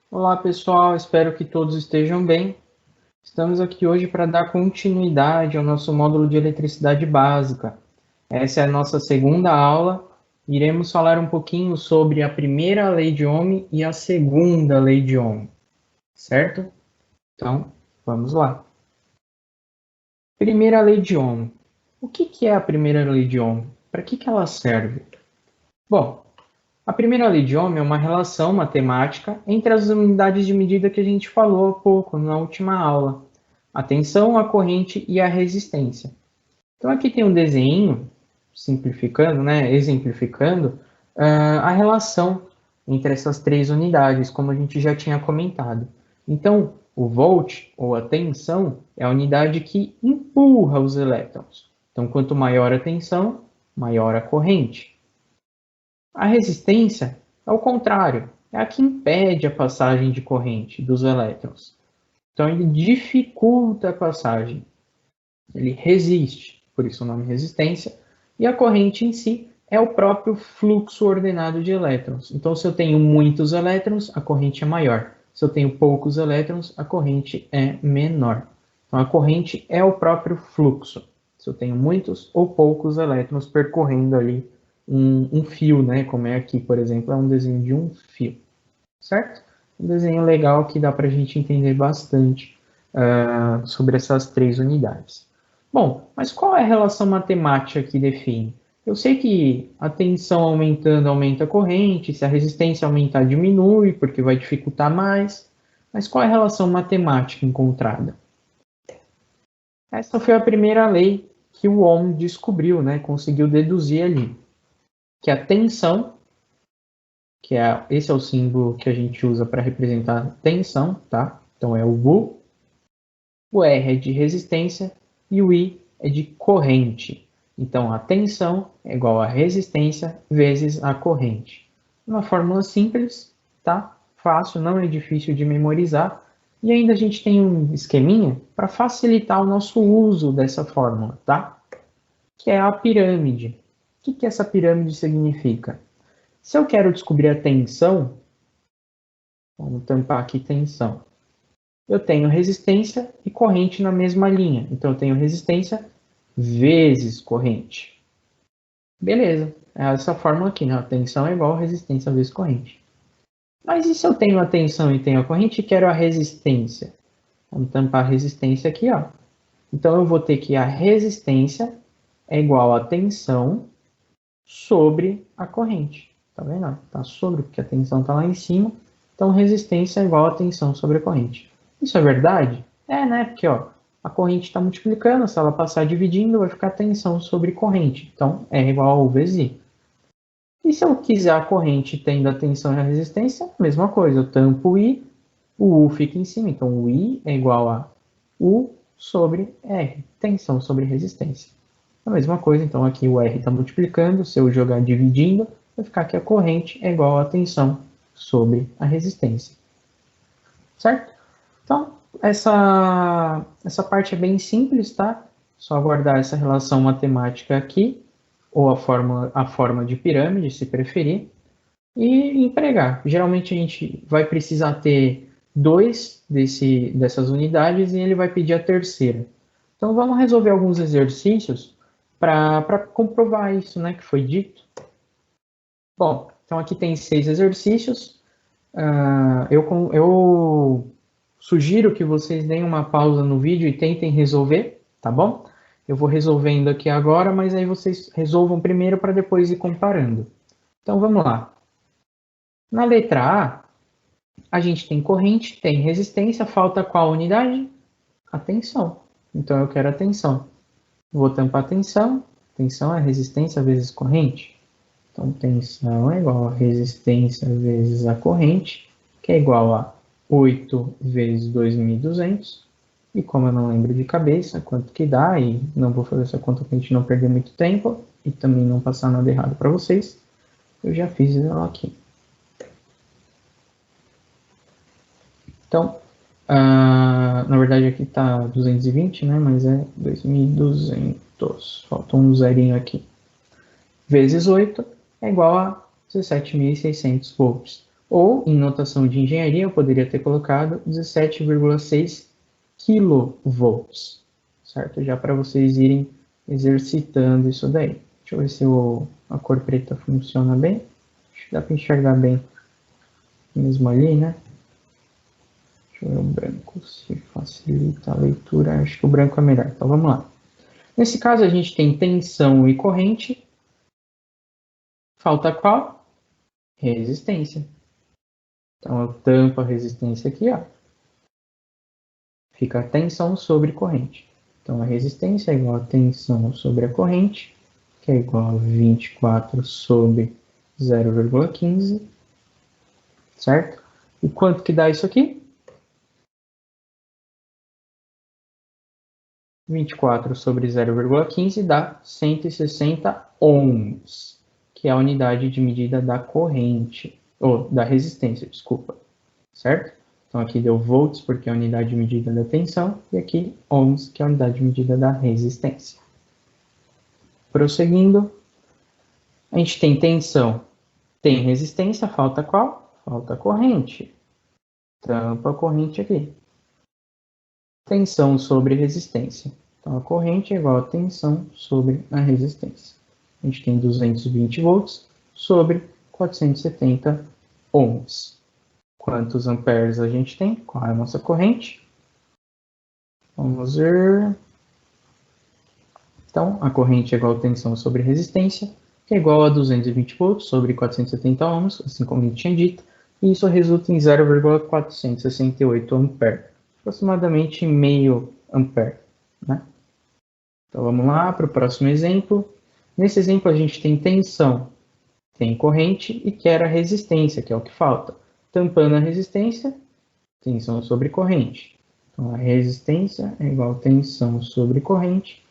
Olá pessoal, espero que todos estejam bem. Estamos aqui hoje para dar continuidade ao nosso módulo de eletricidade básica. Essa é a nossa segunda aula. Iremos falar um pouquinho sobre a primeira lei de Ohm e a segunda lei de Ohm, certo? Então, vamos lá. Primeira lei de Ohm. O que é a primeira lei de Ohm? Para que ela serve? Bom, a primeira lei de Ohm é uma relação matemática entre as unidades de medida que a gente falou há pouco, na última aula. A tensão, a corrente e a resistência. Então aqui tem um desenho, simplificando, né, exemplificando, a relação entre essas três unidades, como a gente já tinha comentado. Então, o volt, ou a tensão, é a unidade que empurra os elétrons. Então, quanto maior a tensão, maior a corrente. A resistência é o contrário, é a que impede a passagem de corrente dos elétrons. Então, ele dificulta a passagem, ele resiste, por isso o nome resistência, e a corrente em si é o próprio fluxo ordenado de elétrons. Então, se eu tenho muitos elétrons, a corrente é maior. Se eu tenho poucos elétrons, a corrente é menor. Então, a corrente é o próprio fluxo. Se eu tenho muitos ou poucos elétrons percorrendo ali um fio, né? Como é aqui, por exemplo, é um desenho de um fio, certo? Um desenho legal que dá para a gente entender bastante sobre essas três unidades. Bom, mas qual é a relação matemática que define? Eu sei que a tensão aumentando aumenta a corrente, se a resistência aumentar diminui, porque vai dificultar mais. Mas qual é a relação matemática encontrada? Essa foi a primeira lei que o Ohm descobriu, né? Conseguiu deduzir ali, que a tensão, esse é o símbolo que a gente usa para representar tensão, tá? Então é o V, o R é de resistência e o I é de corrente. Então, a tensão é igual a resistência vezes a corrente. Uma fórmula simples, tá? Fácil, não é difícil de memorizar. E ainda a gente tem um esqueminha para facilitar o nosso uso dessa fórmula, tá? Que é a pirâmide. O que essa pirâmide significa? Se eu quero descobrir a tensão, vamos tampar aqui tensão. Eu tenho resistência e corrente na mesma linha. Então, eu tenho resistência vezes corrente. Beleza, é essa fórmula aqui, né? A tensão é igual a resistência vezes corrente. Mas e se eu tenho a tensão e tenho a corrente e quero a resistência? Vamos tampar a resistência aqui, ó. Então, eu vou ter que a resistência é igual a tensão sobre a corrente. Tá vendo? Tá sobre, porque a tensão está lá em cima. Então, resistência é igual a tensão sobre a corrente. Isso é verdade? É, né? Porque ó, a corrente está multiplicando, se ela passar dividindo, vai ficar tensão sobre corrente. Então, R igual a U vezes I. E se eu quiser a corrente tendo a tensão e a resistência, mesma coisa, eu tampo o I, o U fica em cima. Então, o I é igual a U sobre R, tensão sobre resistência. A mesma coisa, então aqui o R está multiplicando, se eu jogar dividindo, vai ficar que a corrente é igual a tensão sobre a resistência. Certo? Então, essa parte é bem simples, tá? Só guardar essa relação matemática aqui, ou a forma de pirâmide, se preferir, e empregar. Geralmente a gente vai precisar ter dois dessas unidades e ele vai pedir a terceira. Então vamos resolver alguns exercícios para comprovar isso, né, que foi dito. Bom, então aqui tem 6 exercícios. Eu sugiro que vocês deem uma pausa no vídeo e tentem resolver, tá bom? Eu vou resolvendo aqui agora, mas aí vocês resolvam primeiro para depois ir comparando. Então vamos lá. Na letra A gente tem corrente, tem resistência, falta qual unidade? A tensão. Então eu quero a tensão. Vou tampar a tensão. Tensão é resistência vezes corrente. Então, tensão é igual a resistência vezes a corrente, que é igual a 8 vezes 2.200. E como eu não lembro de cabeça quanto que dá, e não vou fazer essa conta para a gente não perder muito tempo, e também não passar nada errado para vocês, eu já fiz ela aqui. Então, na verdade aqui está 220, né? Mas é 2.200. Falta um zerinho aqui. Vezes 8 é igual a 17.600 volts. Ou, em notação de engenharia, eu poderia ter colocado 17,6 kV, certo? Já para vocês irem exercitando isso daí. Deixa eu ver se a cor preta funciona bem. Acho que dá para enxergar bem mesmo ali, né? Deixa eu ver o branco, se facilita a leitura. Acho que o branco é melhor. Então, vamos lá. Nesse caso, a gente tem tensão e corrente. Falta qual? Resistência. Então, eu tampo a resistência aqui, ó. Fica a tensão sobre corrente. Então, a resistência é igual a tensão sobre a corrente, que é igual a 24 sobre 0,15, certo? E quanto que dá isso aqui? 24 sobre 0,15 dá 160 ohms, que é a unidade de medida da corrente, ou da resistência, desculpa, certo? Então aqui deu volts, porque é a unidade de medida da tensão, e aqui ohms, que é a unidade de medida da resistência. Prosseguindo, a gente tem tensão, tem resistência, falta qual? Falta corrente. Tampa a corrente aqui. Tensão sobre resistência. Então, a corrente é igual a tensão sobre a resistência. A gente tem 220 volts sobre 470 ohms. Quantos amperes a gente tem? Qual é a nossa corrente? Vamos ver. Então, a corrente é igual a tensão sobre resistência, que é igual a 220 volts sobre 470 ohms, assim como a gente tinha dito, e isso resulta em 0,468 ampere, aproximadamente meio ampere, né? Então vamos lá para o próximo exemplo. Nesse exemplo a gente tem tensão, tem corrente e quer a resistência, que é o que falta. Tampando a resistência, tensão sobre corrente. Então a resistência é igual a tensão sobre corrente,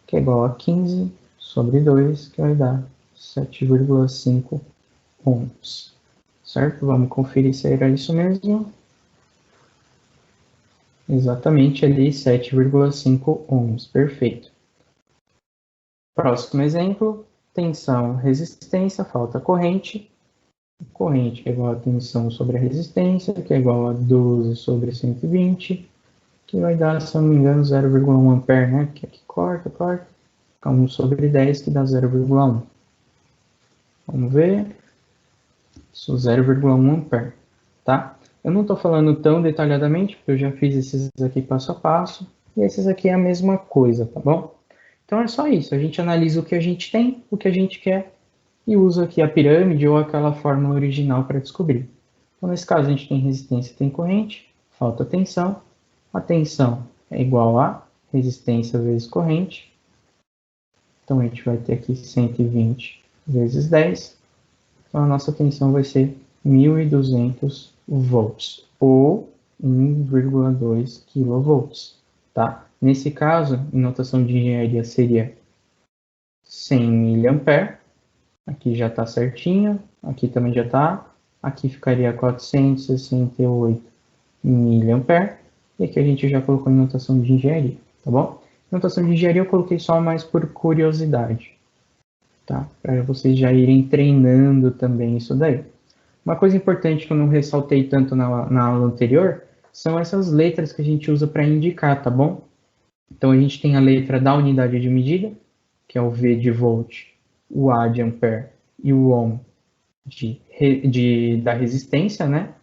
que é igual a 15 sobre 2, que vai dar 7,5 ohms. Certo? Vamos conferir se era isso mesmo. Exatamente ali, 7,5 ohms. Perfeito. Próximo exemplo, tensão, resistência, falta corrente. Corrente é igual a tensão sobre a resistência, que é igual a 12 sobre 120, que vai dar, se eu não me engano, 0,1 ampere, né? Que aqui corta. Fica 1 sobre 10, que dá 0,1. Vamos ver. Isso, 0,1 ampere, tá? Eu não estou falando tão detalhadamente, porque eu já fiz esses aqui passo a passo, e esses aqui é a mesma coisa, tá bom? Então é só isso, a gente analisa o que a gente tem, o que a gente quer, e usa aqui a pirâmide ou aquela fórmula original para descobrir. Então nesse caso a gente tem resistência e tem corrente, falta tensão. A tensão é igual a resistência vezes corrente. Então a gente vai ter aqui 120 vezes 10. Então a nossa tensão vai ser 1.200 volts, ou 1,2 kV, tá? Nesse caso, em notação de engenharia, seria 100 mA. Aqui já está certinho, aqui também já está. Aqui ficaria 468 mA. E aqui a gente já colocou em notação de engenharia, tá bom? Notação de engenharia eu coloquei só mais por curiosidade, tá? Para vocês já irem treinando também isso daí. Uma coisa importante que eu não ressaltei tanto na aula anterior são essas letras que a gente usa para indicar, tá bom? Então a gente tem a letra da unidade de medida, que é o V de volt, o A de ampere e o ohm da resistência, né?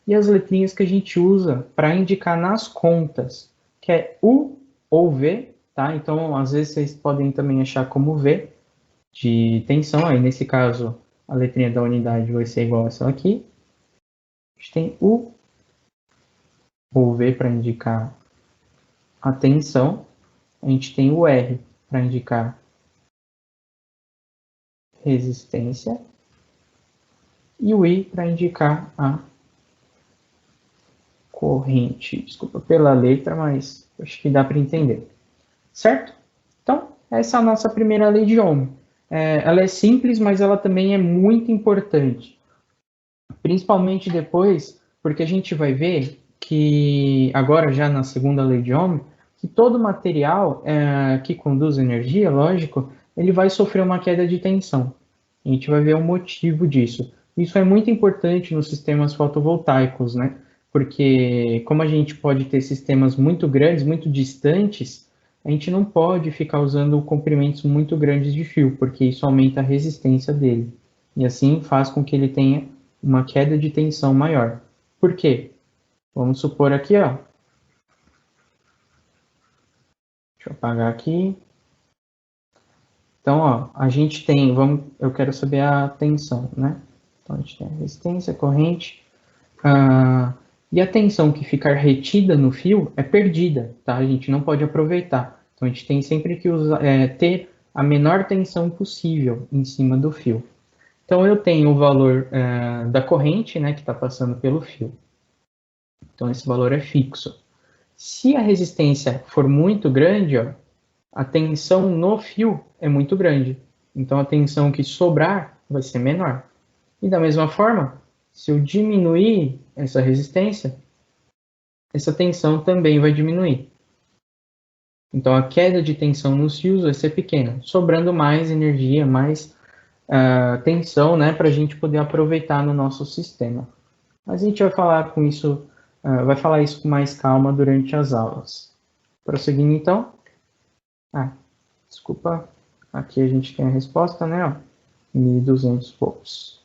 E as letrinhas que a gente usa para indicar nas contas, que é U ou V, tá? Então às vezes vocês podem também achar como V de tensão, aí nesse caso a letrinha da unidade vai ser igual a essa aqui. A gente tem U ou V para indicar a tensão. A gente tem o R para indicar resistência. E o I para indicar a corrente. Desculpa pela letra, mas acho que dá para entender. Certo? Então, essa é a nossa primeira lei de Ohm. Ela é simples, mas ela também é muito importante. Principalmente depois, porque a gente vai ver que, agora já na segunda lei de Ohm, que todo material que conduz energia, lógico, ele vai sofrer uma queda de tensão. A gente vai ver o motivo disso. Isso é muito importante nos sistemas fotovoltaicos, né? Porque como a gente pode ter sistemas muito grandes, muito distantes, a gente não pode ficar usando comprimentos muito grandes de fio, porque isso aumenta a resistência dele. E assim faz com que ele tenha uma queda de tensão maior. Por quê? Vamos supor aqui, ó. Deixa eu apagar aqui. Então, ó, a gente tem, eu quero saber a tensão, né? Então, a gente tem a resistência, a corrente, e a tensão que ficar retida no fio é perdida, tá? A gente não pode aproveitar. Então, a gente tem sempre que ter a menor tensão possível em cima do fio. Então, eu tenho o valor da corrente, né, que está passando pelo fio. Então, esse valor é fixo. Se a resistência for muito grande, ó, a tensão no fio é muito grande. Então, a tensão que sobrar vai ser menor. E da mesma forma, se eu diminuir essa resistência, essa tensão também vai diminuir. Então, a queda de tensão nos fios vai ser pequena, sobrando mais energia, mais tensão, né, para a gente poder aproveitar no nosso sistema. Mas a gente vai falar com isso, vai falar isso com mais calma durante as aulas. Prosseguindo então. Desculpa, aqui a gente tem a resposta, né? Ó, 1.200 volts.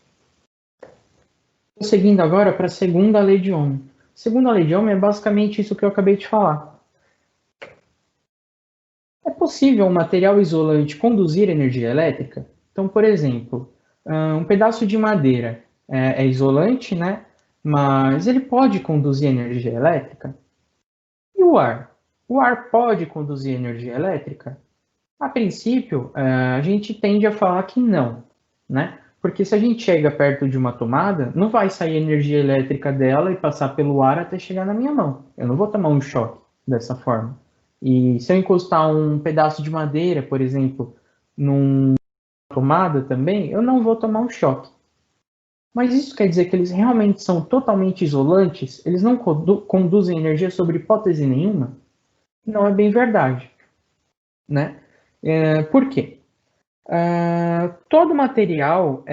Seguindo agora para a segunda lei de Ohm. A segunda lei de Ohm é basicamente isso que eu acabei de falar. É possível um material isolante conduzir energia elétrica? Então, por exemplo, um pedaço de madeira é isolante, né? Mas ele pode conduzir energia elétrica? E o ar? O ar pode conduzir energia elétrica? A princípio, a gente tende a falar que não, né? Porque se a gente chega perto de uma tomada, não vai sair energia elétrica dela e passar pelo ar até chegar na minha mão. Eu não vou tomar um choque dessa forma. E se eu encostar um pedaço de madeira, por exemplo, numa tomada também, eu não vou tomar um choque. Mas isso quer dizer que eles realmente são totalmente isolantes? Eles não conduzem energia sobre hipótese nenhuma? Não é bem verdade, né? Por quê? Todo material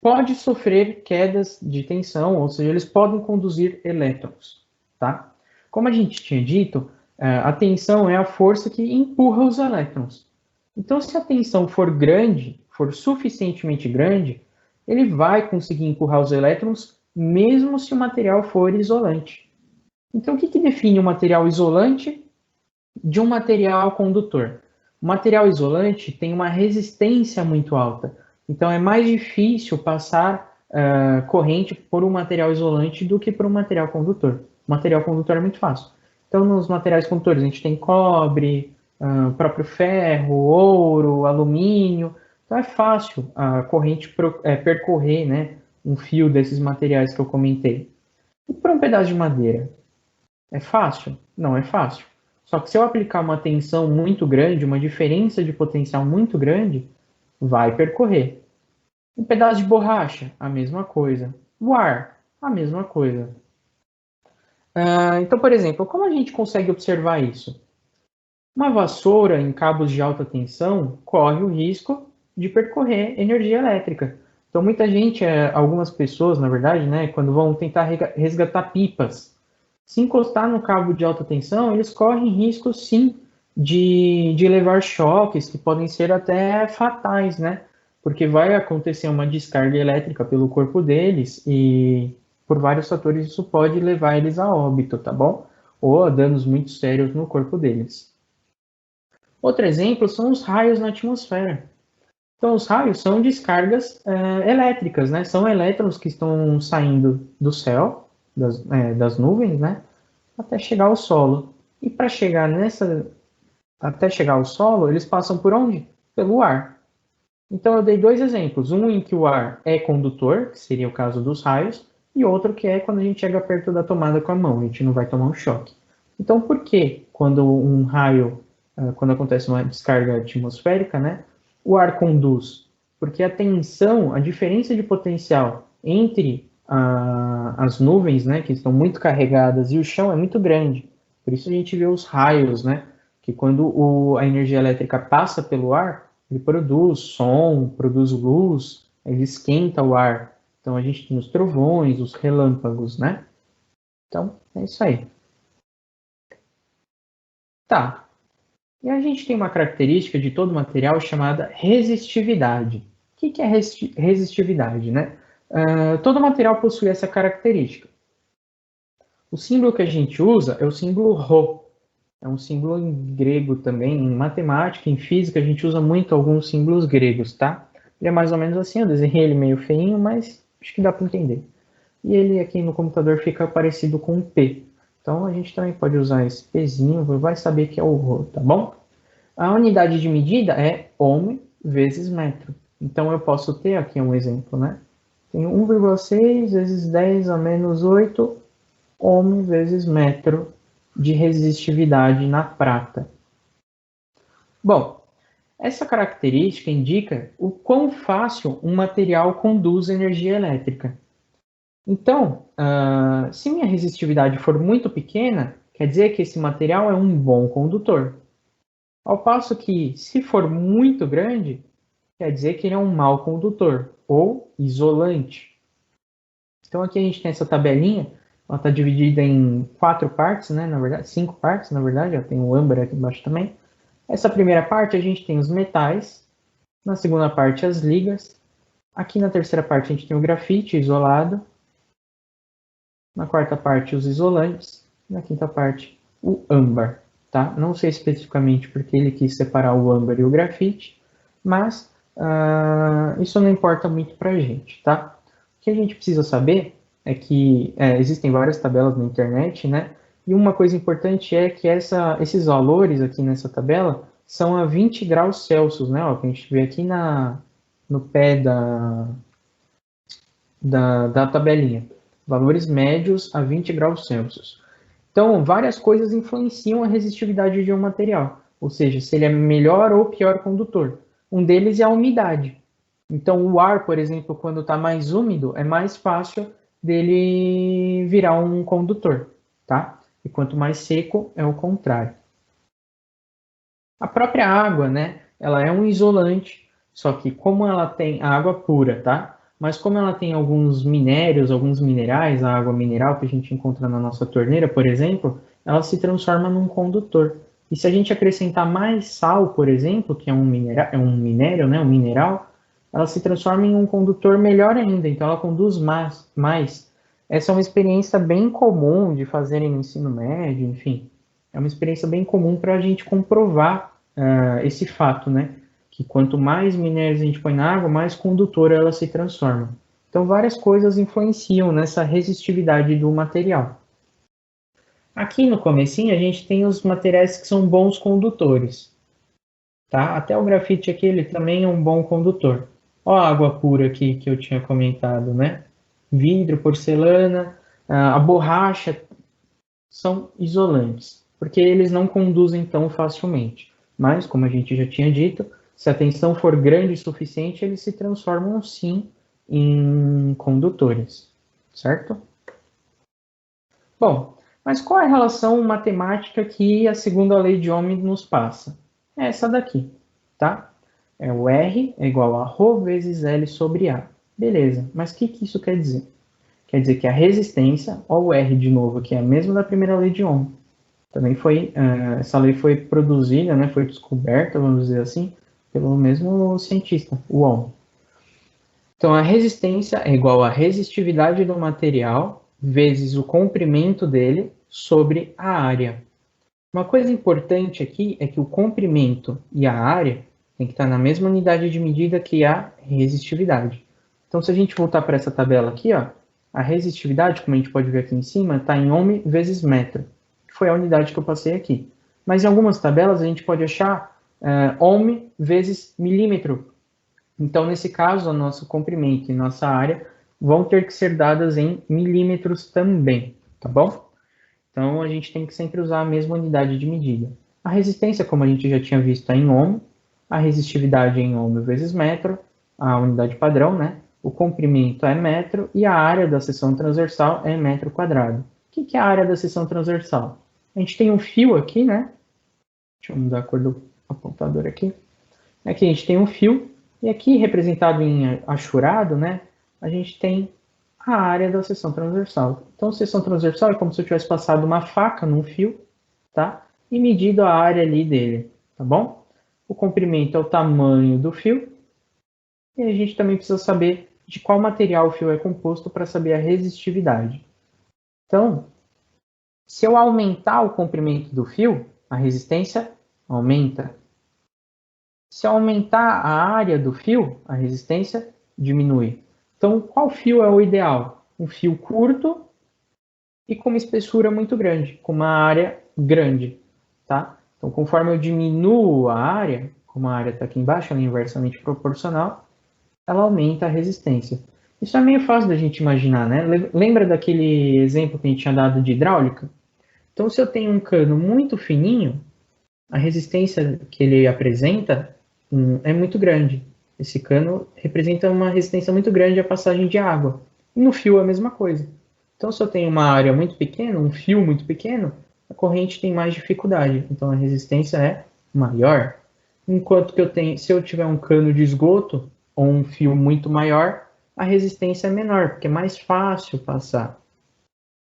pode sofrer quedas de tensão, ou seja, eles podem conduzir elétrons, tá? Como a gente tinha dito, a tensão é a força que empurra os elétrons. Então, se a tensão for grande, for suficientemente grande, ele vai conseguir empurrar os elétrons, mesmo se o material for isolante. Então, o que define um material isolante de um material condutor? O material isolante tem uma resistência muito alta, então é mais difícil passar corrente por um material isolante do que por um material condutor. O material condutor é muito fácil. Então, nos materiais condutores, a gente tem cobre, próprio ferro, ouro, alumínio. Então, é fácil a corrente percorrer, né, um fio desses materiais que eu comentei. E para um pedaço de madeira? É fácil? Não é fácil. Só que se eu aplicar uma tensão muito grande, uma diferença de potencial muito grande, vai percorrer. Um pedaço de borracha, a mesma coisa. O ar, a mesma coisa. Então, por exemplo, como a gente consegue observar isso? Uma vassoura em cabos de alta tensão corre o risco de percorrer energia elétrica. Então, muita gente, algumas pessoas, na verdade, né, quando vão tentar resgatar pipas, se encostar no cabo de alta tensão, eles correm risco, sim, de levar choques que podem ser até fatais, né? Porque vai acontecer uma descarga elétrica pelo corpo deles e, por vários fatores, isso pode levar eles a óbito, tá bom? Ou a danos muito sérios no corpo deles. Outro exemplo são os raios na atmosfera. Então, os raios são descargas elétricas, né? São elétrons que estão saindo do céu, das nuvens, né? Até chegar ao solo. E para chegar até chegar ao solo, eles passam por onde? Pelo ar. Então, eu dei dois exemplos. Um em que o ar é condutor, que seria o caso dos raios, e outro que é quando a gente chega perto da tomada com a mão, a gente não vai tomar um choque. Então, por que quando um raio, quando acontece uma descarga atmosférica, né, o ar conduz? Porque a tensão, a diferença de potencial entre as nuvens, né, que estão muito carregadas, e o chão é muito grande. Por isso a gente vê os raios, né, que quando a energia elétrica passa pelo ar, Ele produz som, produz luz, ele esquenta o ar. Então a gente tem os trovões, os relâmpagos, né? Então é isso aí. Tá. E a gente tem uma característica de todo material chamada resistividade. O que é resistividade, né? Todo material possui essa característica. O símbolo que a gente usa é o símbolo Rho. É um símbolo em grego também, em matemática, em física, a gente usa muito alguns símbolos gregos, tá? Ele é mais ou menos assim, eu desenhei ele meio feinho, mas acho que dá para entender. E ele aqui no computador fica parecido com um P. Então a gente também pode usar esse Pzinho, vai saber que é o Rho, tá bom? A unidade de medida é ohm vezes metro. Então eu posso ter aqui um exemplo, né? Tenho 1,6 vezes 10 a menos 8 ohm vezes metro de resistividade na prata. Bom, essa característica indica o quão fácil um material conduz energia elétrica. Então, se minha resistividade for muito pequena, quer dizer que esse material é um bom condutor. Ao passo que, se for muito grande, quer dizer que ele é um mau condutor ou isolante. Então aqui a gente tem essa tabelinha, ela está dividida em 4 partes, né? Na verdade, 5 partes, na verdade, ó, tem o âmbar aqui embaixo também. Essa primeira parte a gente tem os metais, na segunda parte as ligas, aqui na terceira parte a gente tem o grafite isolado, na quarta parte os isolantes, na quinta parte o âmbar, tá? Não sei especificamente porque ele quis separar o âmbar e o grafite, mas isso não importa muito para a gente, tá? O que a gente precisa saber é que existem várias tabelas na internet, né? E uma coisa importante é que esses valores aqui nessa tabela são a 20 graus Celsius, né? Ó, que a gente vê aqui no pé da tabelinha. Valores médios a 20 graus Celsius. Então, várias coisas influenciam a resistividade de um material, ou seja, se ele é melhor ou pior condutor. Um deles é a umidade. Então, o ar, por exemplo, quando está mais úmido, é mais fácil dele virar um condutor, tá? E quanto mais seco, é o contrário. A própria água, né? Ela é um isolante, só que como ela tem a água pura, tá? Mas como ela tem alguns minérios, alguns minerais, a água mineral que a gente encontra na nossa torneira, por exemplo, ela se transforma num condutor. E se a gente acrescentar mais sal, por exemplo, que é um minério, né? Um mineral, ela se transforma em um condutor melhor ainda, então ela conduz mais. Essa é uma experiência bem comum de fazerem no ensino médio, enfim. É uma experiência bem comum para a gente comprovar esse fato, né? Que quanto mais minérios a gente põe na água, mais condutora ela se transforma. Então, várias coisas influenciam nessa resistividade do material. Aqui no comecinho, a gente tem os materiais que são bons condutores. Tá? Até o grafite aqui, ele também é um bom condutor. Ó a água pura aqui que eu tinha comentado, né? Vidro, porcelana, a borracha são isolantes, porque eles não conduzem tão facilmente. Mas, como a gente já tinha dito, se a tensão for grande o suficiente, eles se transformam sim em condutores, certo? Bom, mas qual é a relação matemática que a segunda lei de Ohm nos passa? É essa daqui, tá? É o R é igual a ρ vezes L sobre A. Beleza, mas o que isso quer dizer? Quer dizer que a resistência, ó o R de novo, que é a mesma da primeira lei de Ohm. Também foi, essa lei foi produzida, né, foi descoberta, vamos dizer assim, pelo mesmo cientista, o Ohm. Então, a resistência é igual à resistividade do material vezes o comprimento dele sobre a área. Uma coisa importante aqui é que o comprimento e a área tem que estar na mesma unidade de medida que a resistividade. Então, se a gente voltar para essa tabela aqui, ó, a resistividade, como a gente pode ver aqui em cima, está em ohm vezes metro, que foi a unidade que eu passei aqui. Mas em algumas tabelas a gente pode achar ohm vezes milímetro. Então, nesse caso, o nosso comprimento e nossa área vão ter que ser dadas em milímetros também, tá bom? Então, a gente tem que sempre usar a mesma unidade de medida. A resistência, como a gente já tinha visto, é em ohm, a resistividade é em ohm vezes metro, a unidade padrão, né? O comprimento é metro e a área da seção transversal é metro quadrado. O que é a área da seção transversal? A gente tem um fio aqui, né? Deixa eu mudar a cor do apontador aqui. Aqui a gente tem um fio, e aqui representado em achurado, né, a gente tem a área da seção transversal. Então, seção transversal é como se eu tivesse passado uma faca num fio, tá? E medido a área ali dele, tá bom? O comprimento é o tamanho do fio. E a gente também precisa saber de qual material o fio é composto para saber a resistividade. Então, se eu aumentar o comprimento do fio, a resistência aumenta. Se eu aumentar a área do fio, a resistência diminui. Então, qual fio é o ideal? Um fio curto e com uma espessura muito grande, com uma área grande, tá? Então, conforme eu diminuo a área, como a área está aqui embaixo, ela é inversamente proporcional, ela aumenta a resistência. Isso é meio fácil da gente imaginar, né? Lembra daquele exemplo que a gente tinha dado de hidráulica? Então, se eu tenho um cano muito fininho, a resistência que ele apresenta é muito grande. Esse cano representa uma resistência muito grande à passagem de água. E no fio é a mesma coisa. Então, se eu tenho uma área muito pequena, um fio muito pequeno, a corrente tem mais dificuldade. Então, a resistência é maior. Enquanto que se eu tiver um cano de esgoto ou um fio muito maior, a resistência é menor, porque é mais fácil passar,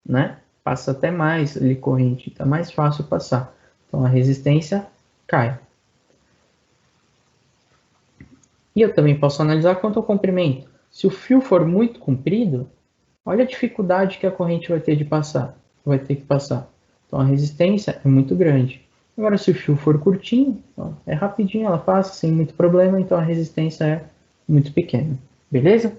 né? Passa até mais ali corrente, está mais fácil passar. Então a resistência cai. E eu também posso analisar quanto ao comprimento. Se o fio for muito comprido, olha a dificuldade que a corrente vai ter de passar. Vai ter que passar. Então a resistência é muito grande. Agora, se o fio for curtinho, é rapidinho, ela passa sem muito problema, então a resistência é muito pequena. Beleza?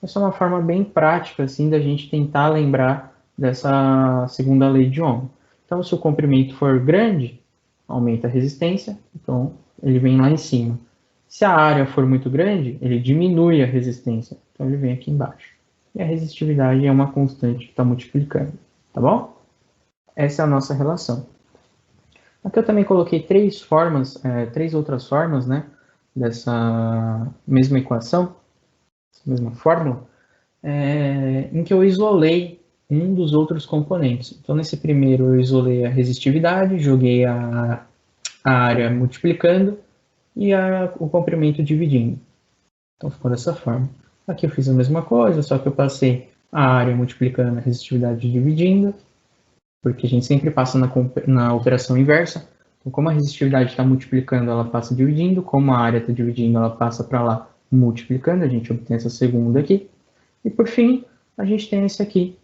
Essa é uma forma bem prática assim da gente tentar lembrar dessa segunda lei de Ohm. Então, se o comprimento for grande, aumenta a resistência, então ele vem lá em cima. Se a área for muito grande, ele diminui a resistência, então ele vem aqui embaixo. E a resistividade é uma constante que está multiplicando, tá bom? Essa é a nossa relação. Aqui eu também coloquei três outras formas, né, dessa mesma equação, mesma fórmula, em que eu isolei um dos outros componentes. Então, nesse primeiro, eu isolei a resistividade, joguei a área multiplicando e o comprimento dividindo. Então, ficou dessa forma. Aqui eu fiz a mesma coisa, só que eu passei a área multiplicando a resistividade dividindo, porque a gente sempre passa na operação inversa. Então, como a resistividade está multiplicando, ela passa dividindo. Como a área está dividindo, ela passa para lá multiplicando. A gente obtém essa segunda aqui. E por fim, a gente tem esse aqui,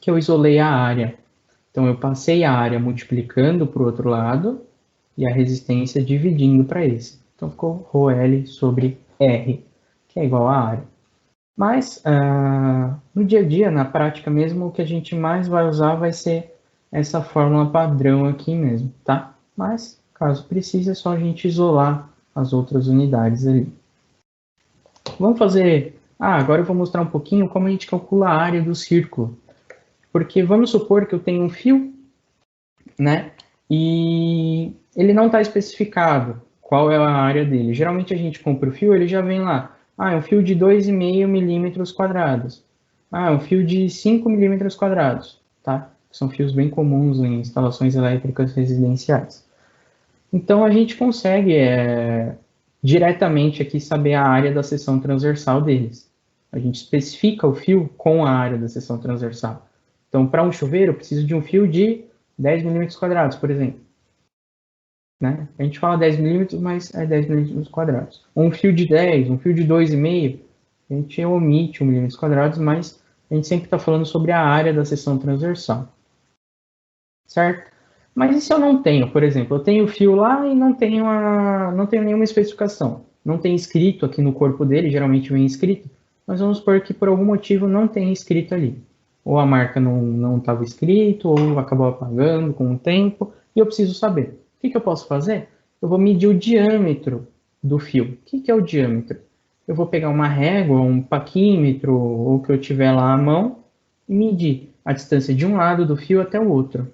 que eu isolei a área. Então eu passei a área multiplicando para o outro lado e a resistência dividindo para esse. Então ficou ρL sobre R, que é igual a área. Mas no dia a dia, na prática mesmo, o que a gente mais vai usar vai ser essa fórmula padrão aqui mesmo, tá? Mas, caso precise, é só a gente isolar as outras unidades ali. Vamos fazer... agora eu vou mostrar um pouquinho como a gente calcula a área do círculo. Porque vamos supor que eu tenho um fio, né? E ele não está especificado qual é a área dele. Geralmente a gente compra o fio, ele já vem lá. É um fio de 2,5 milímetros quadrados. É um fio de 5 milímetros quadrados, tá? São fios bem comuns em instalações elétricas residenciais. Então a gente consegue diretamente aqui saber a área da seção transversal deles. A gente especifica o fio com a área da seção transversal. Então, para um chuveiro, eu preciso de um fio de 10 milímetros quadrados, por exemplo. Né? A gente fala 10 milímetros, mas é 10 milímetros quadrados. Um fio de 10, um fio de 2,5, a gente omite 1 milímetros quadrados, mas a gente sempre está falando sobre a área da seção transversal. Certo? Mas e se eu não tenho, por exemplo, eu tenho o fio lá e não tenho nenhuma especificação. Não tem escrito aqui no corpo dele, geralmente vem escrito, mas vamos supor que por algum motivo não tem escrito ali. Ou a marca não estava escrito, ou acabou apagando com o tempo, e eu preciso saber. O que eu posso fazer? Eu vou medir o diâmetro do fio. O que é o diâmetro? Eu vou pegar uma régua, um paquímetro, ou o que eu tiver lá à mão, e medir a distância de um lado do fio até o outro.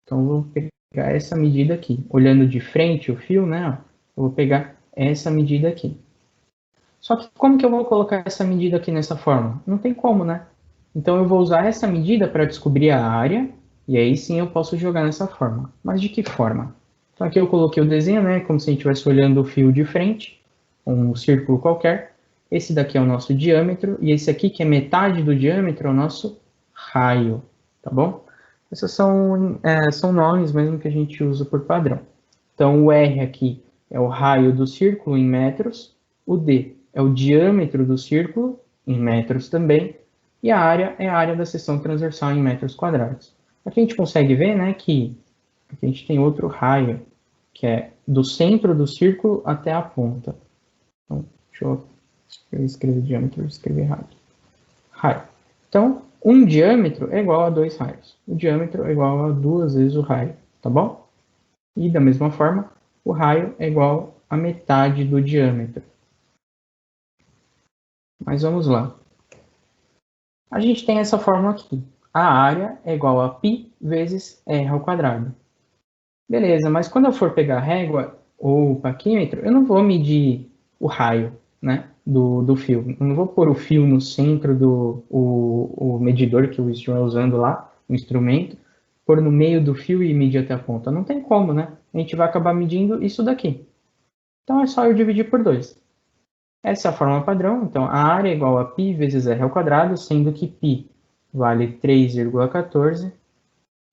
Então, eu vou pegar essa medida aqui. Olhando de frente o fio, né? Eu vou pegar essa medida aqui. Só que como que eu vou colocar essa medida aqui nessa forma? Não tem como, né? Então, eu vou usar essa medida para descobrir a área, e aí sim eu posso jogar nessa forma. Mas de que forma? Então aqui eu coloquei o desenho, né, como se a gente estivesse olhando o fio de frente, um círculo qualquer. Esse daqui é o nosso diâmetro, e esse aqui, que é metade do diâmetro, é o nosso raio, tá bom? Esses são nomes mesmo que a gente usa por padrão. Então, o R aqui é o raio do círculo em metros, o D é o diâmetro do círculo em metros também, e a área é a área da seção transversal em metros quadrados. Aqui a gente consegue ver, né, que aqui a gente tem outro raio, que é do centro do círculo até a ponta. Então, deixa eu escrever diâmetro, escrever raio. Raio. Então, um diâmetro é igual a 2 raios. O diâmetro é igual a 2 vezes o raio, tá bom? E da mesma forma, o raio é igual a metade do diâmetro. Mas vamos lá. A gente tem essa fórmula aqui. A área é igual a π vezes r ao quadrado. Beleza, mas quando eu for pegar a régua ou o paquímetro, eu não vou medir o raio, né, do fio. Eu não vou pôr o fio no centro do o medidor que eu estiver usando lá, o instrumento, pôr no meio do fio e medir até a ponta. Não tem como, né? A gente vai acabar medindo isso daqui. Então é só eu dividir por 2. Essa é a fórmula padrão. Então a área é igual a π vezes r ao quadrado, sendo que π vale 3,14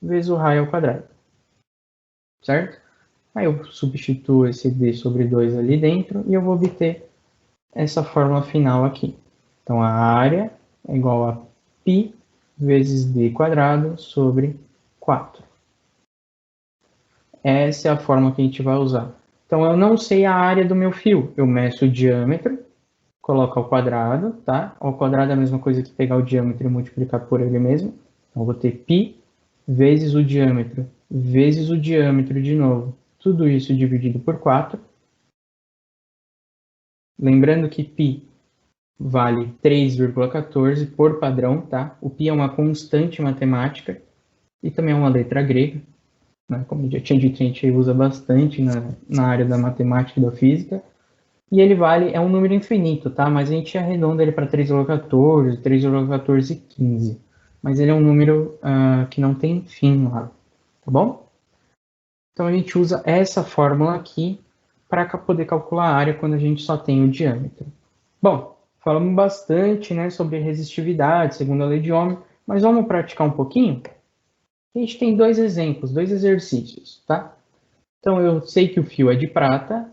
vezes o raio ao quadrado. Certo? Aí eu substituo esse d sobre 2 ali dentro e eu vou obter essa fórmula final aqui. Então, a área é igual a π vezes d quadrado sobre 4. Essa é a fórmula que a gente vai usar. Então, eu não sei a área do meu fio. Eu meço o diâmetro, coloco ao quadrado, tá? Ao quadrado é a mesma coisa que pegar o diâmetro e multiplicar por ele mesmo. Então, eu vou ter π vezes o diâmetro, vezes o diâmetro de novo. Tudo isso dividido por 4. Lembrando que π vale 3,14 por padrão, tá? O π é uma constante matemática e também é uma letra grega, né? Como eu já tinha dito, a gente usa bastante na área da matemática e da física. E ele é um número infinito, tá? Mas a gente arredonda ele para 3,14, 3,1415. Mas ele é um número que não tem fim lá, tá bom? Então a gente usa essa fórmula aqui para poder calcular a área quando a gente só tem o diâmetro. Bom, falamos bastante, né, sobre resistividade, segundo a lei de Ohm, mas vamos praticar um pouquinho? A gente tem dois exemplos, dois exercícios, tá? Então eu sei que o fio é de prata,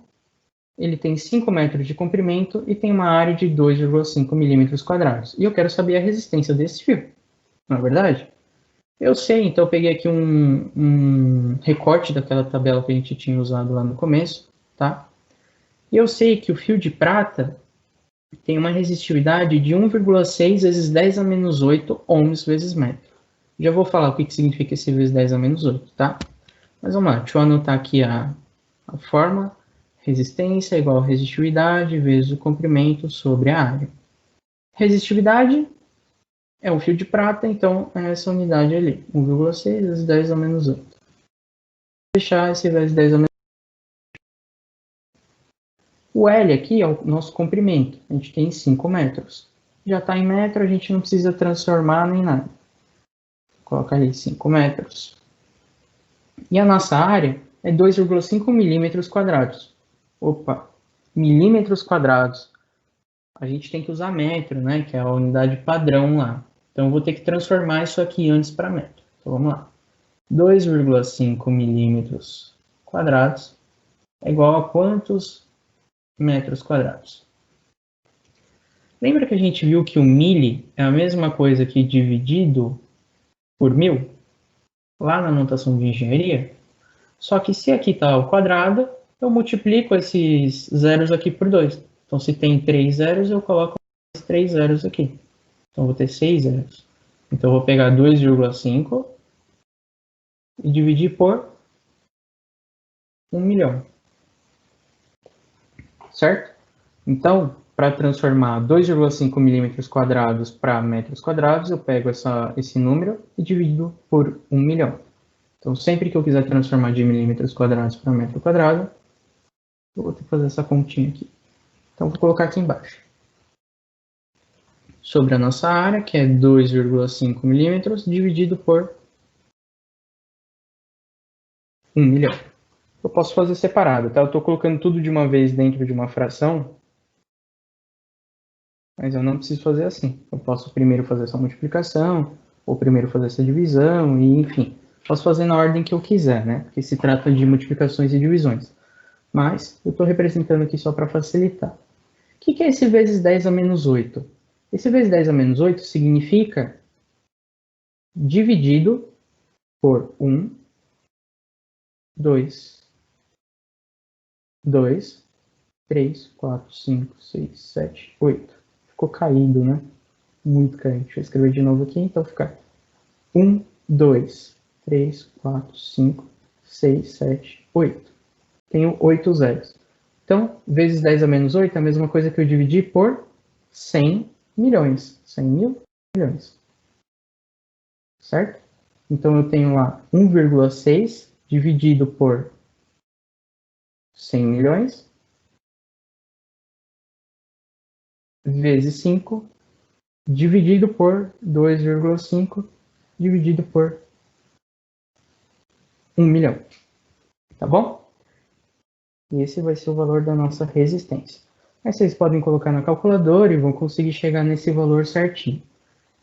ele tem 5 metros de comprimento e tem uma área de 2,5 milímetros quadrados. E eu quero saber a resistência desse fio, não é verdade? Eu sei, então eu peguei aqui um recorte daquela tabela que a gente tinha usado lá no começo, tá? E eu sei que o fio de prata tem uma resistividade de 1,6 vezes 10 a menos 8 ohms vezes metro. Já vou falar o que significa esse vezes 10 a menos 8, tá? Mas vamos lá, deixa eu anotar aqui a fórmula. Resistência é igual a resistividade vezes o comprimento sobre a área. Resistividade é o fio de prata, então é essa unidade ali, 1,6 vezes 10 a menos 8. Vou deixar esse vezes 10 a menos 8. O L aqui é o nosso comprimento, a gente tem 5 metros. Já está em metro, a gente não precisa transformar nem nada. Coloca ali 5 metros. E a nossa área é 2,5 milímetros quadrados. Opa, milímetros quadrados. A gente tem que usar metro, né? Que é a unidade padrão lá. Então eu vou ter que transformar isso aqui antes para metro. Então vamos lá. 2,5 milímetros quadrados é igual a quantos metros quadrados? Lembra que a gente viu que o mili é a mesma coisa que dividido por 1000? Lá na notação de engenharia? Só que se aqui está ao quadrado, eu multiplico esses zeros aqui por 2. Então, se tem 3 zeros, eu coloco 3 zeros aqui. Então, eu vou ter 6 zeros. Então, eu vou pegar 2,5 e dividir por 1 milhão. Certo? Então, para transformar 2,5 milímetros quadrados para metros quadrados, eu pego esse número e divido por 1 milhão. Então, sempre que eu quiser transformar de milímetros quadrados para metro quadrado, eu vou ter que fazer essa continha aqui. Então, vou colocar aqui embaixo. Sobre a nossa área, que é 2,5 milímetros, dividido por 1 milhão. eu posso fazer separado, tá? Eu estou colocando tudo de uma vez dentro de uma fração, mas eu não preciso fazer assim. Eu posso primeiro fazer essa multiplicação, ou primeiro fazer essa divisão, e enfim. Posso fazer na ordem que eu quiser, né? Porque se trata de multiplicações e divisões. Mas eu estou representando aqui só para facilitar. O que é esse vezes 10 a menos 8? Esse vezes 10 a menos 8 significa dividido por 1, 2, 3, 4, 5, 6, 7, 8. Ficou caído, né? Muito caído. Deixa eu escrever de novo aqui, então fica 1, 2, 3, 4, 5, 6, 7, 8. Tenho 8 zeros. Então, vezes 10 a menos 8 é a mesma coisa que eu dividir por 100 milhões. 100 mil milhões. Certo? Então, eu tenho lá 1,6 dividido por 100 milhões, vezes 5, dividido por 2,5, dividido por 1 milhão. Tá bom? E esse vai ser o valor da nossa resistência. Aí vocês podem colocar na calculadora e vão conseguir chegar nesse valor certinho.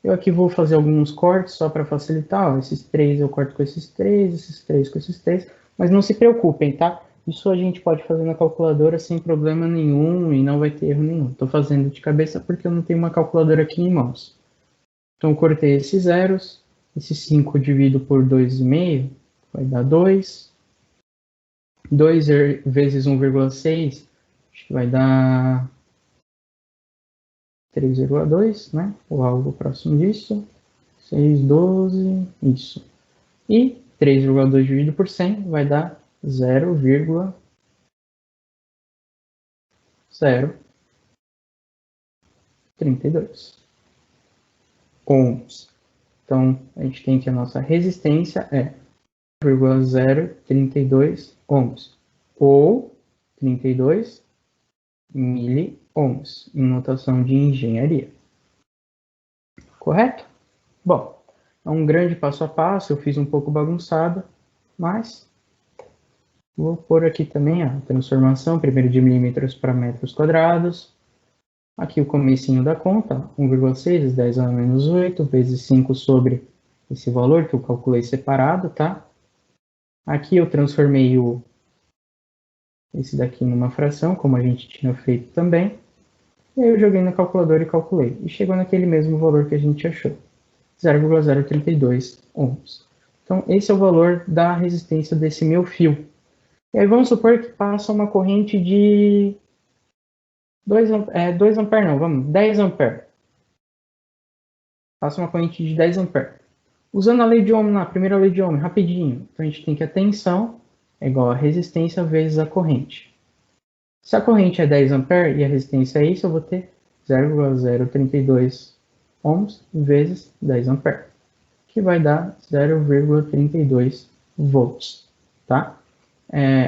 Eu aqui vou fazer alguns cortes só para facilitar. Ó, esses 3 eu corto com esses 3, esses 3 com esses 3. Mas não se preocupem, tá? Isso a gente pode fazer na calculadora sem problema nenhum e não vai ter erro nenhum. Estou fazendo de cabeça porque eu não tenho uma calculadora aqui em mãos. Então eu cortei esses zeros. Esse 5 divido por 2,5 vai dar 2. 2 vezes 1,6 acho que vai dar 3,2, né? Ou algo próximo disso. 6, 12, isso. E 3,2 dividido por 100 vai dar 0,032 ohms. Então, a gente tem que a nossa resistência é 0,032 ohms, ou 32 miliohms, em notação de engenharia. Correto? Bom, é um grande passo a passo, eu fiz um pouco bagunçado, mas vou pôr aqui também a transformação, primeiro de milímetros para metros quadrados. Aqui o comecinho da conta, 1,6, 10 a menos 8, vezes 5 sobre esse valor que eu calculei separado, tá? Aqui eu transformei esse daqui numa fração, como a gente tinha feito também. E aí eu joguei na calculadora e calculei. E chegou naquele mesmo valor que a gente achou. 0,032 ohms. Então, esse é o valor da resistência desse meu fio. E aí vamos supor que passa uma corrente de 2 amperes, não, vamos, 10 amperes. Passa uma corrente de 10 amperes. Usando a lei de Ohm lá, primeira lei de Ohm, rapidinho. Então a gente tem que a tensão é igual a resistência vezes a corrente. Se a corrente é 10 amperes e a resistência é isso, eu vou ter 0,032 ohms vezes 10 amperes, que vai dar 0,32 volts, tá?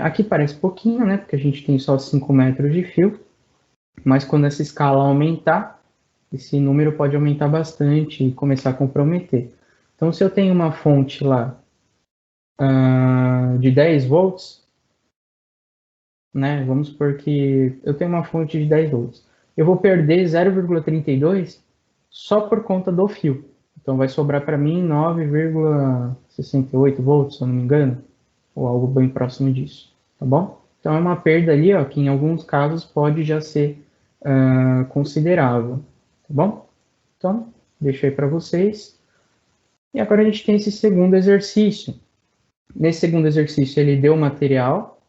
Aqui parece pouquinho, né? Porque a gente tem só 5 metros de fio, mas quando essa escala aumentar, esse número pode aumentar bastante e começar a comprometer. Então, se eu tenho uma fonte lá de 10 volts, né? Vamos supor que eu tenho uma fonte de 10 volts. Eu vou perder 0,32 só por conta do fio. Então, vai sobrar para mim 9,68 volts, se eu não me engano, ou algo bem próximo disso, tá bom? Então, é uma perda ali, ó, que em alguns casos pode já ser considerável, tá bom? Então, deixei para vocês. E agora a gente tem esse segundo exercício. Nesse segundo exercício, ele deu material,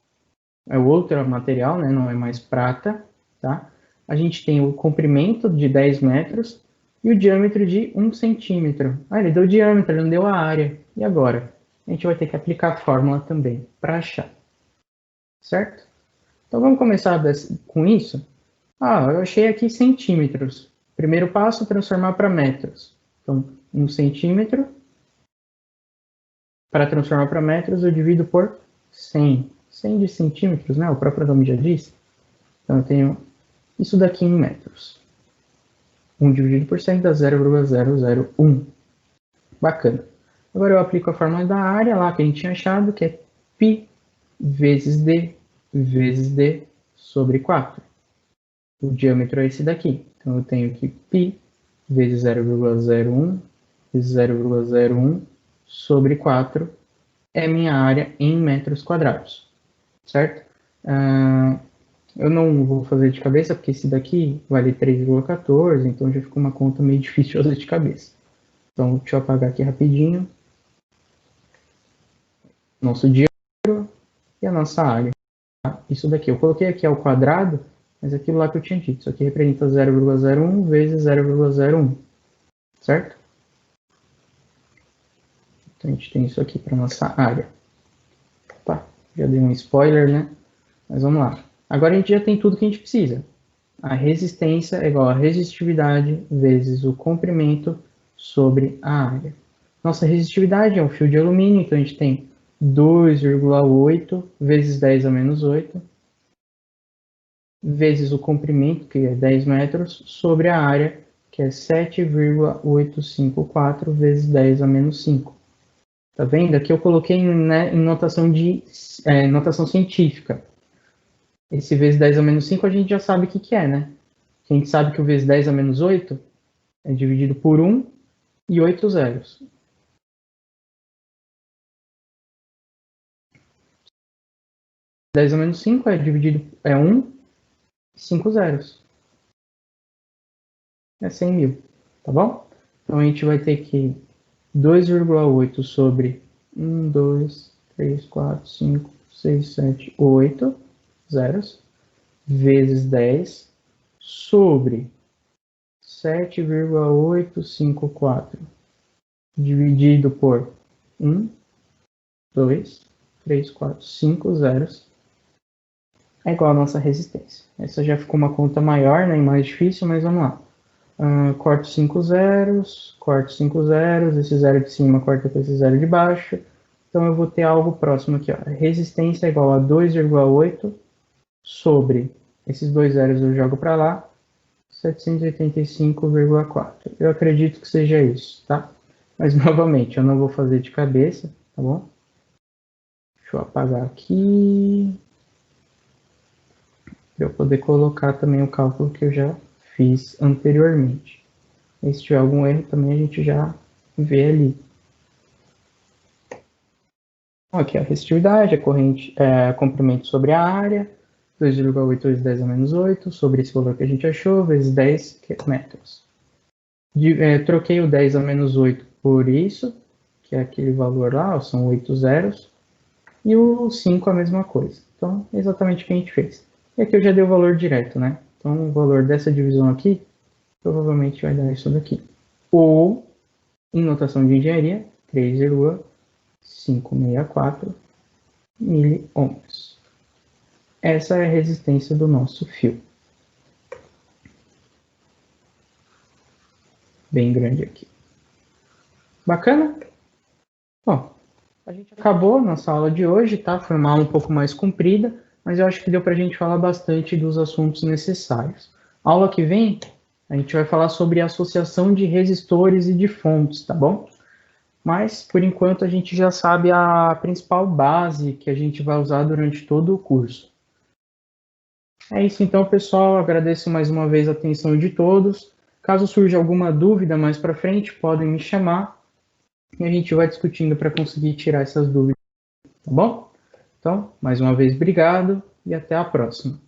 é outro material, né? Não é mais prata, tá? A gente tem o comprimento de 10 metros e o diâmetro de 1 centímetro. Ah, ele deu o diâmetro, ele não deu a área. E agora? A gente vai ter que aplicar a fórmula também para achar. Certo? Então vamos começar com isso? Eu achei aqui centímetros. Primeiro passo, transformar para metros. Então, 1 centímetro. Para transformar para metros, eu divido por 100. 100 de centímetros, né? O próprio nome já diz. Então, eu tenho isso daqui em metros. 1 dividido por 100 dá 0,001. Bacana. Agora eu aplico a fórmula da área lá que a gente tinha achado, que é π vezes D sobre 4. O diâmetro é esse daqui. Então, eu tenho que π vezes 0,01 vezes 0,01 sobre 4 é minha área em metros quadrados, certo? Eu não vou fazer de cabeça, porque esse daqui vale 3,14, então já ficou uma conta meio difícil de fazer de cabeça. Então, deixa eu apagar aqui rapidinho. Nosso diâmetro e a nossa área. Isso daqui, eu coloquei aqui ao quadrado, mas aquilo lá que eu tinha dito. Isso aqui representa 0,01 vezes 0,01, certo? Então, a gente tem isso aqui para nossa área. Tá, já dei um spoiler, né? Mas vamos lá. Agora a gente já tem tudo que a gente precisa. A resistência é igual a resistividade vezes o comprimento sobre a área. Nossa resistividade é um fio de alumínio, então a gente tem 2,8 vezes 10 a menos 8, vezes o comprimento, que é 10 metros, sobre a área, que é 7,854 vezes 10 a menos 5. Tá vendo? Aqui eu coloquei, né, em notação notação científica. Esse vezes 10 a menos 5 a gente já sabe o que é, né? A gente sabe que o vezes 10 a menos 8 é dividido por 1 e 8 zeros. 10 a menos 5 é dividido 1 e 5 zeros. É 100 mil, tá bom? Então a gente vai ter que 2,8 sobre 1, 2, 3, 4, 5, 6, 7, 8 zeros, vezes 10, sobre 7,854 dividido por 1, 2, 3, 4, 5 zeros, é igual a nossa resistência. Essa já ficou uma conta maior, né, e mais difícil, mas vamos lá. Corto 5 zeros, esse zero de cima corta com esse zero de baixo. Então eu vou ter algo próximo aqui, ó. Resistência é igual a 2,8 sobre, esses dois zeros eu jogo para lá, 785,4. Eu acredito que seja isso, tá? Mas novamente, eu não vou fazer de cabeça, tá bom? Deixa eu apagar aqui, para eu poder colocar também o cálculo que eu já fiz anteriormente. E se tiver algum erro também a gente já vê ali. Aqui a resistividade, a corrente, comprimento sobre a área, 2,8 vezes 10 a menos 8, sobre esse valor que a gente achou, vezes 10 metros. Troquei o 10 a menos 8 por isso, que é aquele valor lá, são 8 zeros, e o 5 a mesma coisa. Então, é exatamente o que a gente fez. E aqui eu já dei o valor direto, né? Então, o valor dessa divisão aqui, provavelmente vai dar isso daqui. Ou, em notação de engenharia, 3,564 miliohms. Essa é a resistência do nosso fio. Bem grande aqui. Bacana? Bom, a gente acabou nossa aula de hoje, tá? Foi uma aula um pouco mais comprida, mas eu acho que deu para a gente falar bastante dos assuntos necessários. A aula que vem, a gente vai falar sobre associação de resistores e de fontes, tá bom? Mas, por enquanto, a gente já sabe a principal base que a gente vai usar durante todo o curso. É isso então, pessoal. Agradeço mais uma vez a atenção de todos. Caso surja alguma dúvida mais para frente, podem me chamar e a gente vai discutindo para conseguir tirar essas dúvidas, tá bom? Então, mais uma vez, obrigado e até a próxima.